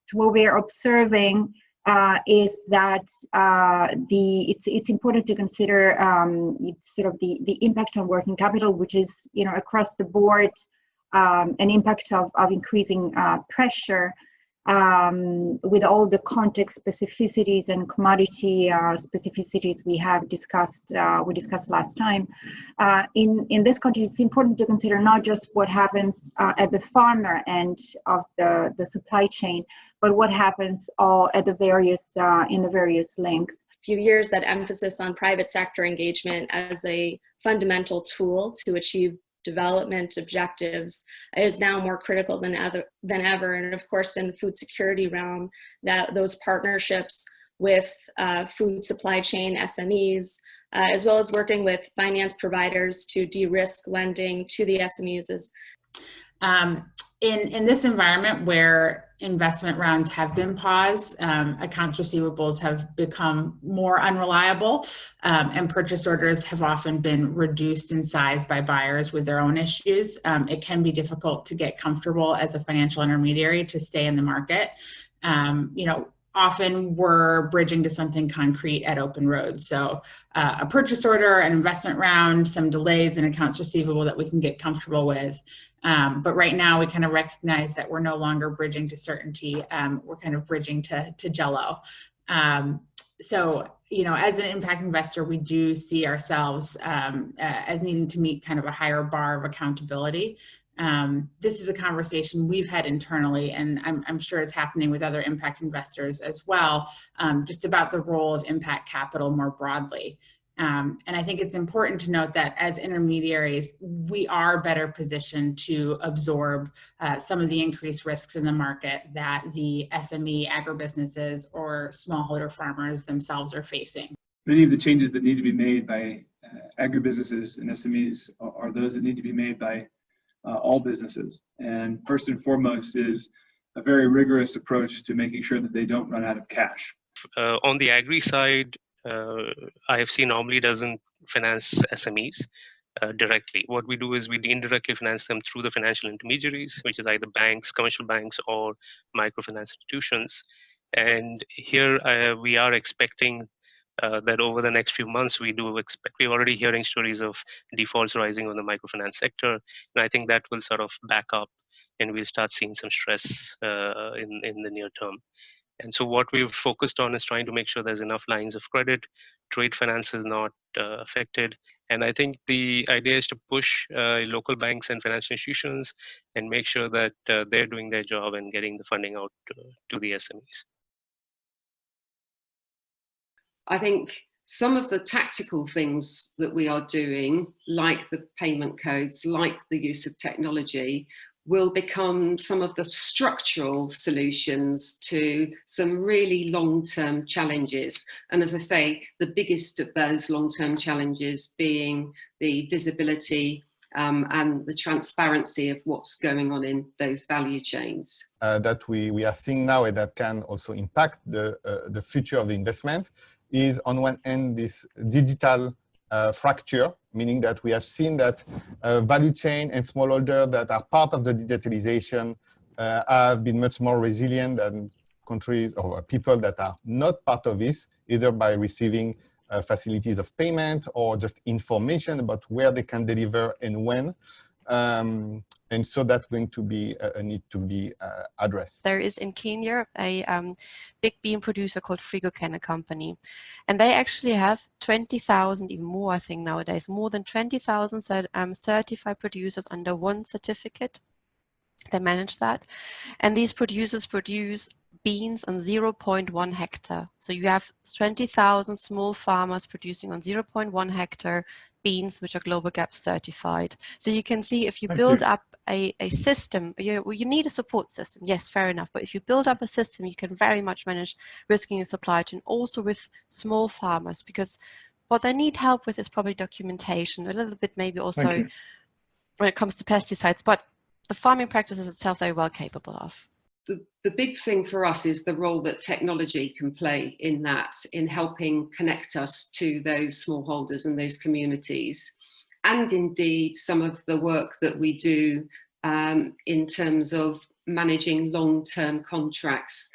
So what we're observing is that it's important to consider sort of the impact on working capital, which is, you know, across the board an impact of increasing pressure, with all the context specificities and commodity specificities we discussed last time. In this context, it's important to consider not just what happens at the farmer end of the supply chain, but what happens all at the various in the various links. Few years, that emphasis on private sector engagement as a fundamental tool to achieve development objectives is now more critical than ever. And of course, in the food security realm, that those partnerships with food supply chain SMEs, as well as working with finance providers to de-risk lending to the SMEs is in this environment where investment rounds have been paused, accounts receivables have become more unreliable, and purchase orders have often been reduced in size by buyers with their own issues. It can be difficult to get comfortable as a financial intermediary to stay in the market. You know, often we're bridging to something concrete at open roads. So a purchase order, an investment round, some delays in accounts receivable that we can get comfortable with. But right now we kind of recognize that we're no longer bridging to certainty. We're kind of bridging to Jello. So, you know, as an impact investor, we do see ourselves as needing to meet kind of a higher bar of accountability. This is a conversation we've had internally, and I'm sure it's happening with other impact investors as well, just about the role of impact capital more broadly. And I think it's important to note that as intermediaries, we are better positioned to absorb some of the increased risks in the market that the SME agribusinesses or smallholder farmers themselves are facing. Many of the changes that need to be made by agribusinesses and SMEs are those that need to be made by all businesses. And first and foremost is a very rigorous approach to making sure that they don't run out of cash. On the Agri side, IFC normally doesn't finance SMEs directly. What we do is we indirectly finance them through the financial intermediaries, which is either banks, commercial banks, or microfinance institutions. And here we are expecting that over the next few months, we're already hearing stories of defaults rising on the microfinance sector. And I think that will sort of back up and we'll start seeing some stress in the near term. And so what we've focused on is trying to make sure there's enough lines of credit, trade finance is not affected. And I think the idea is to push local banks and financial institutions and make sure that they're doing their job and getting the funding out to the SMEs. I think some of the tactical things that we are doing, like the payment codes, like the use of technology, will become some of the structural solutions to some really long-term challenges. And as I say, the biggest of those long-term challenges being the visibility and the transparency of what's going on in those value chains. That we are seeing now and that can also impact the future of the investment is, on one end, this digital fracture, meaning that we have seen that value chain and smallholder that are part of the digitalization have been much more resilient than countries or people that are not part of this, either by receiving facilities of payment or just information about where they can deliver and when. And so that's going to be a need to be addressed. There is in Kenya a big bean producer called Frigoken company, and they actually have 20,000, even more I think nowadays, more than 20,000 certified producers under one certificate. They manage that, and these producers produce beans on 0.1 hectare. So you have 20,000 small farmers producing on 0.1 hectare beans which are Global Gap certified. So you can see if you build up a system, you need a support system, yes, fair enough, but if you build up a system, you can very much manage risking your supply chain also with small farmers, because what they need help with is probably documentation, a little bit maybe also when it comes to pesticides, but the farming practices itself they're well capable of. The big thing for us is the role that technology can play in that, in helping connect us to those smallholders and those communities. And indeed, some of the work that we do in terms of managing long-term contracts.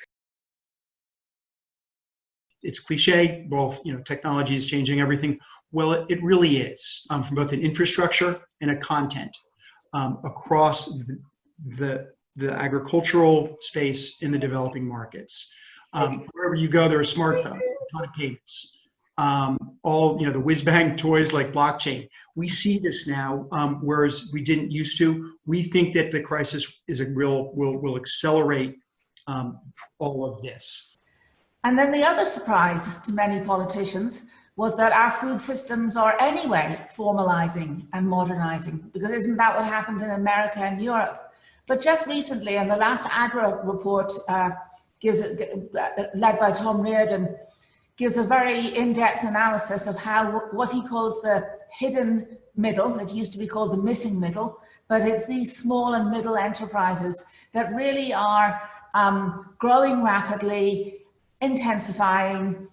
It's cliche, well, technology is changing everything. Well, it really is, from both an infrastructure and a content across the agricultural space in the developing markets. Wherever you go, there are smartphones, a ton of payments. All the whiz-bang toys like blockchain. We see this now, whereas we didn't used to. We think that the crisis is will accelerate all of this. And then the other surprise to many politicians was that our food systems are anyway formalizing and modernizing, because isn't that what happened in America and Europe? But just recently, in the last Agri report, led by Tom Reardon, gives a very in-depth analysis of how what he calls the hidden middle, it used to be called the missing middle, but it's these small and middle enterprises that really are growing rapidly, intensifying,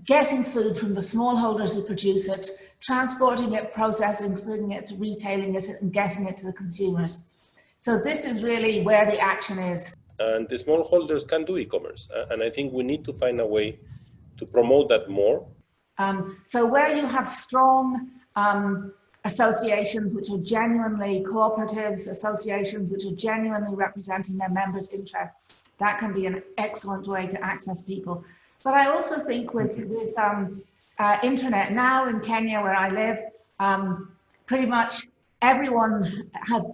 getting food from the smallholders who produce it, transporting it, processing it, retailing it, and getting it to the consumers. So this is really where the action is. And the smallholders can do e-commerce, and I think we need to find a way to promote that more. So where you have strong associations which are genuinely cooperatives, associations which are genuinely representing their members' interests, that can be an excellent way to access people. But I also think with internet now in Kenya, where I live, pretty much everyone has,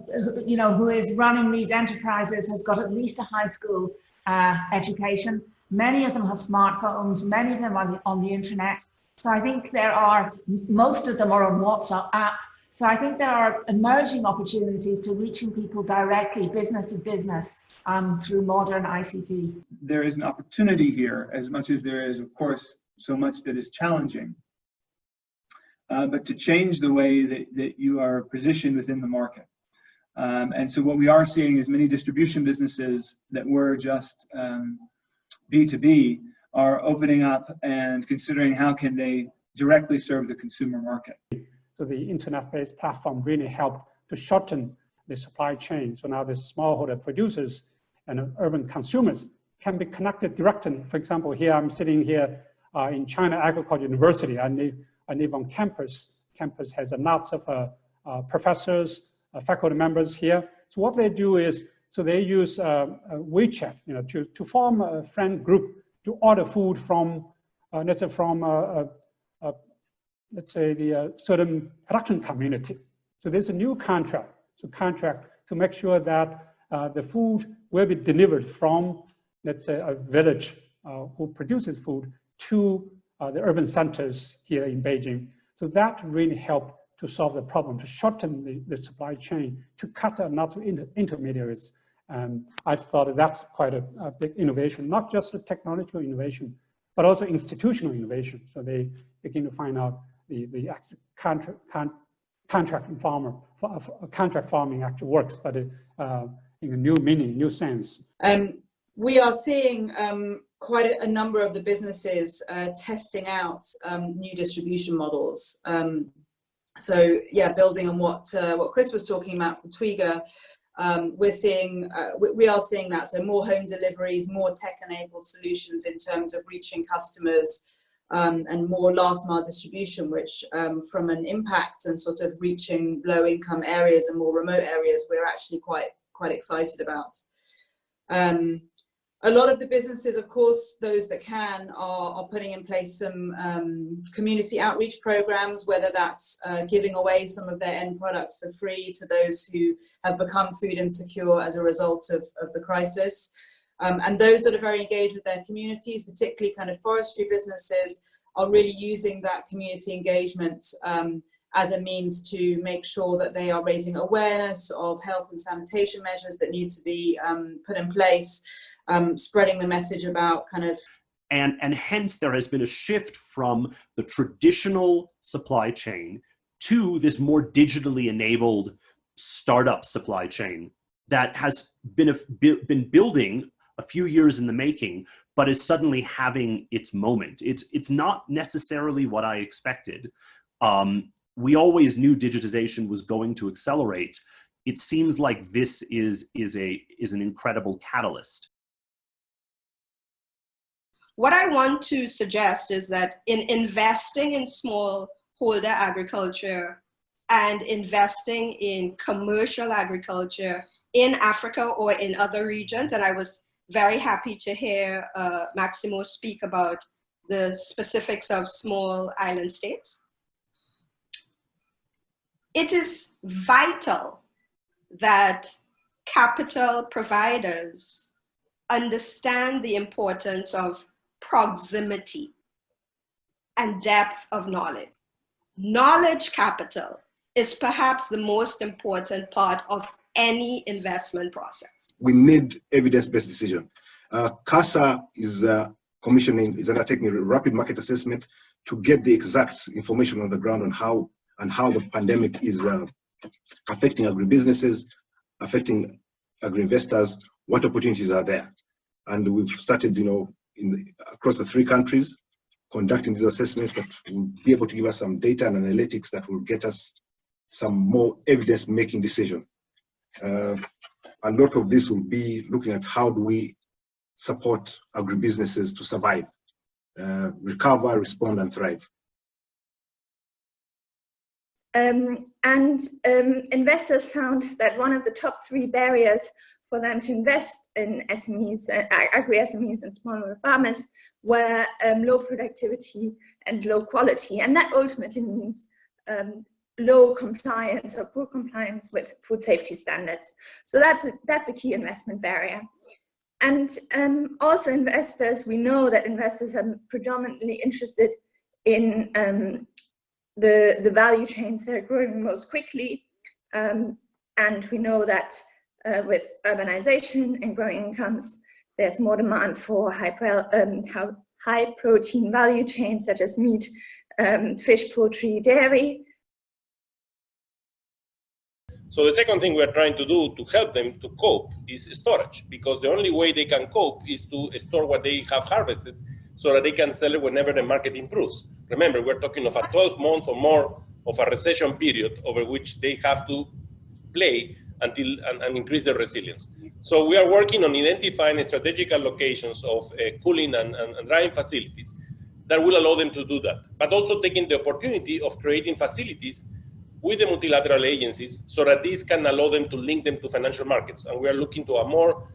who is running these enterprises has got at least a high school education. Many of them have smartphones, many of them are on the internet. So I think most of them are on WhatsApp. So I think there are emerging opportunities to reaching people directly, business to business, through modern ICT. There is an opportunity here, as much as there is, of course, so much that is challenging. But to change the way that you are positioned within the market. And so what we are seeing is many distribution businesses that were just B2B are opening up and considering how can they directly serve the consumer market. So the internet-based platform really helped to shorten the supply chain. So now the smallholder producers and urban consumers can be connected directly. For example, here I'm sitting here in China Agricultural University. I live on campus. Campus has lots of professors, faculty members here. So what they do is, so they use WeChat, to form a friend group to order food from, let's say the certain production community. So there's a new contract, to make sure that the food will be delivered from, let's say, a village who produces food to the urban centers here in Beijing. So that really helped to solve the problem, to shorten the supply chain, to cut a lot of intermediaries. And I thought that's quite a big innovation, not just a technological innovation, but also institutional innovation. So they begin to find out the contract farming actually works, but in a new meaning, new sense. We are seeing quite a number of the businesses testing out new distribution models. So yeah, building on what Chris was talking about from Twiga, we are seeing that. So more home deliveries, more tech-enabled solutions in terms of reaching customers, and more last mile distribution, which from an impact and sort of reaching low-income areas and more remote areas, we're actually quite excited about. A lot of the businesses, of course, those that can, are putting in place some community outreach programs, whether that's giving away some of their end products for free to those who have become food insecure as a result of the crisis. And those that are very engaged with their communities, particularly kind of forestry businesses, are really using that community engagement as a means to make sure that they are raising awareness of health and sanitation measures that need to be put in place, spreading the message about kind of... And hence there has been a shift from the traditional supply chain to this more digitally enabled startup supply chain that has been building a few years in the making, but is suddenly having its moment. It's not necessarily what I expected. We always knew digitization was going to accelerate. it seems like this is an incredible catalyst. What I want to suggest is that in investing in smallholder agriculture and investing in commercial agriculture in Africa or in other regions, and I was very happy to hear Maximo speak about the specifics of small island states. It is vital that capital providers understand the importance of proximity and depth of knowledge. Knowledge capital is perhaps the most important part of any investment process. We need evidence-based decision. CASA is undertaking a rapid market assessment to get the exact information on the ground on how the pandemic is affecting agribusinesses, affecting agri-investors, what opportunities are there. And we've started, across the 3 countries, conducting these assessments that will be able to give us some data and analytics that will get us some more evidence-making decision. A lot of this will be looking at how do we support agribusinesses to survive, recover, respond, and thrive. Investors found that one of the top 3 barriers for them to invest in SMEs, agri-SMEs and smallholder farmers were low productivity and low quality. And that ultimately means low compliance or poor compliance with food safety standards. So that's a key investment barrier. And also investors, we know that investors are predominantly interested in the value chains that are growing most quickly. And we know that with urbanization and growing incomes, there's more demand for high protein value chains such as meat, fish, poultry, dairy. So the second thing we're trying to do to help them to cope is storage, because the only way they can cope is to store what they have harvested so that they can sell it whenever the market improves. Remember, we're talking of a 12-month or more of a recession period over which they have to play until and increase their resilience. So we are working on identifying strategic locations of cooling and drying facilities that will allow them to do that, but also taking the opportunity of creating facilities with the multilateral agencies so that these can allow them to link them to financial markets. And we are looking to a more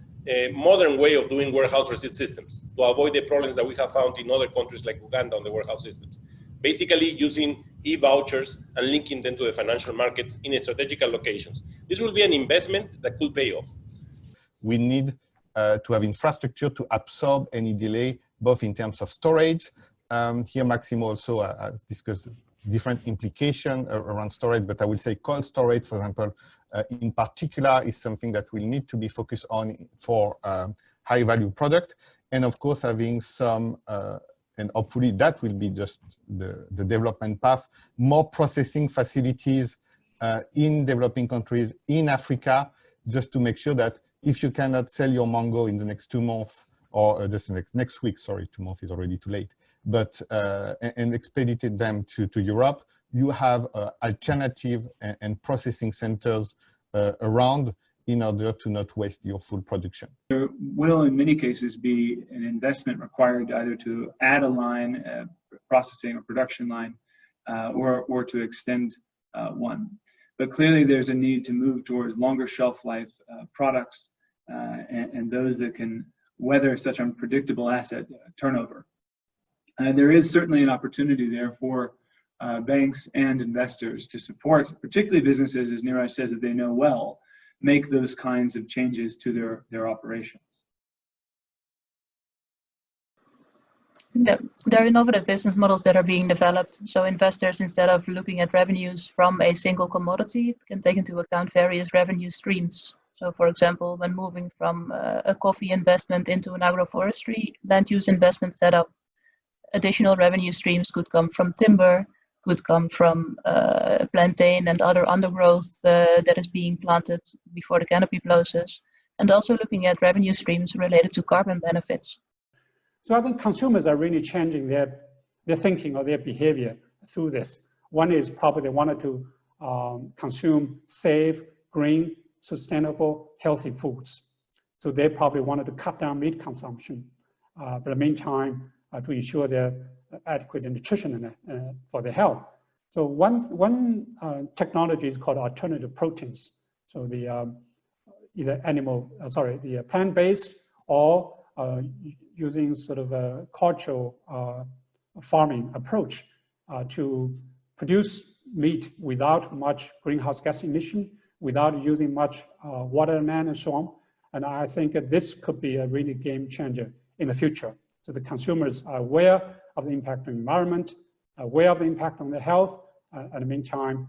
modern way of doing warehouse receipt systems to avoid the problems that we have found in other countries like Uganda on the warehouse systems. Basically using e-vouchers and linking them to the financial markets in strategic locations. This will be an investment that could pay off. We need to have infrastructure to absorb any delay, both in terms of storage. Here Maximo also has discussed different implications around storage, but I will say cold storage, for example, in particular is something that will need to be focused on for high value product. And of course, having some, and hopefully that will be just the development path, more processing facilities in developing countries, in Africa, just to make sure that if you cannot sell your mango in the next 2 months, or just next week, sorry, 2 months is already too late, but and expedited them to Europe, you have alternative and processing centers around in order to not waste your food production. There will, in many cases, be an investment required either to add a line, processing or production line, or to extend one. But clearly, there's a need to move towards longer shelf life products and those that can weather such unpredictable asset turnover. There is certainly an opportunity there for banks and investors to support, particularly businesses, as Niraj says, that they know well, make those kinds of changes to their operations. There are innovative business models that are being developed. So investors, instead of looking at revenues from a single commodity, can take into account various revenue streams. So for example, when moving from a coffee investment into an agroforestry land use investment setup, additional revenue streams could come from timber, could come from plantain and other undergrowth that is being planted before the canopy closes, and also looking at revenue streams related to carbon benefits. So I think consumers are really changing their thinking or their behavior through this. One is probably they wanted to consume safe, green, sustainable, healthy foods. So they probably wanted to cut down meat consumption, but in the meantime, to ensure their adequate nutrition for their health. So one technology is called alternative proteins. So the either the plant-based or using sort of a cultural farming approach to produce meat without much greenhouse gas emission, without using much water and land and so on. And I think that this could be a really game changer in the future. So the consumers are aware of the impact on the environment, aware of the impact on their health, in the meantime,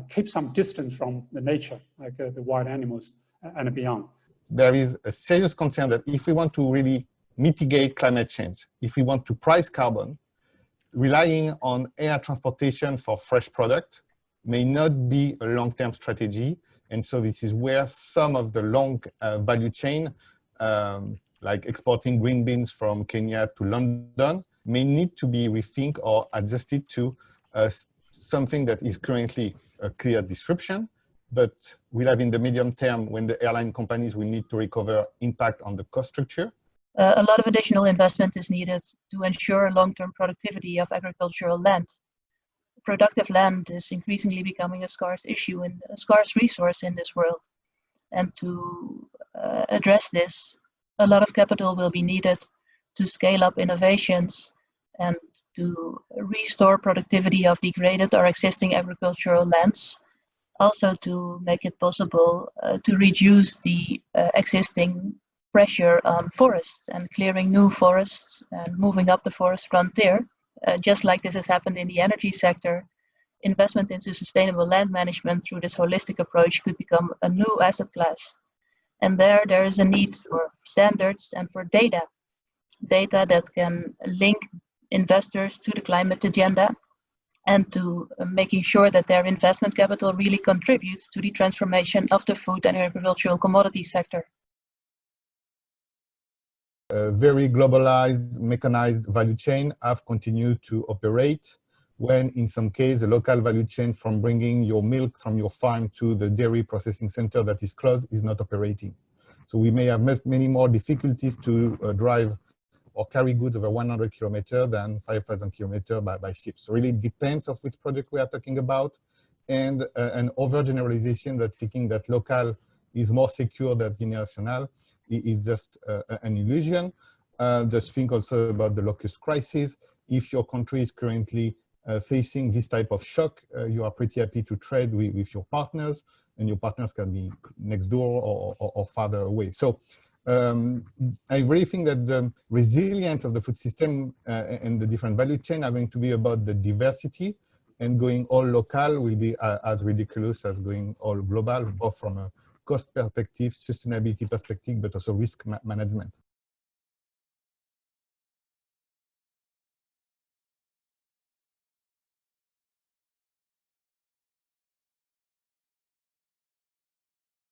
keep some distance from the nature, like the wild animals and beyond. There is a serious concern that if we want to really mitigate climate change, if we want to price carbon, relying on air transportation for fresh product may not be a long-term strategy. And so this is where some of the long value chain, like exporting green beans from Kenya to London, may need to be rethink or adjusted to something that is currently a clear disruption, but we'll have in the medium term when the airline companies will need to recover impact on the cost structure. A lot of additional investment is needed to ensure long-term productivity of agricultural land. Productive land is increasingly becoming a scarce issue and a scarce resource in this world. And to address this, a lot of capital will be needed to scale up innovations and to restore productivity of degraded or existing agricultural lands. Also to make it possible to reduce the existing pressure on forests and clearing new forests and moving up the forest frontier. Just like this has happened in the energy sector, investment into sustainable land management through this holistic approach could become a new asset class. And there is a need for standards and for data that can link investors to the climate agenda and to making sure that their investment capital really contributes to the transformation of the food and agricultural commodity sector. A very globalized, mechanized value chain have continued to operate when in some case the local value chain from bringing your milk from your farm to the dairy processing center that is closed is not operating. So we may have many more difficulties to drive or carry goods over 100 kilometers than 5,000 kilometers by ship. So really it depends of which product we are talking about, and an overgeneralization that thinking that local is more secure than international is just an illusion. Just think also about the locust crisis. If your country is currently facing this type of shock, you are pretty happy to trade with your partners, and your partners can be next door or farther away. So I really think that the resilience of the food system and the different value chain are going to be about the diversity, and going all local will be as ridiculous as going all global, both from a cost perspective, sustainability perspective, but also risk management.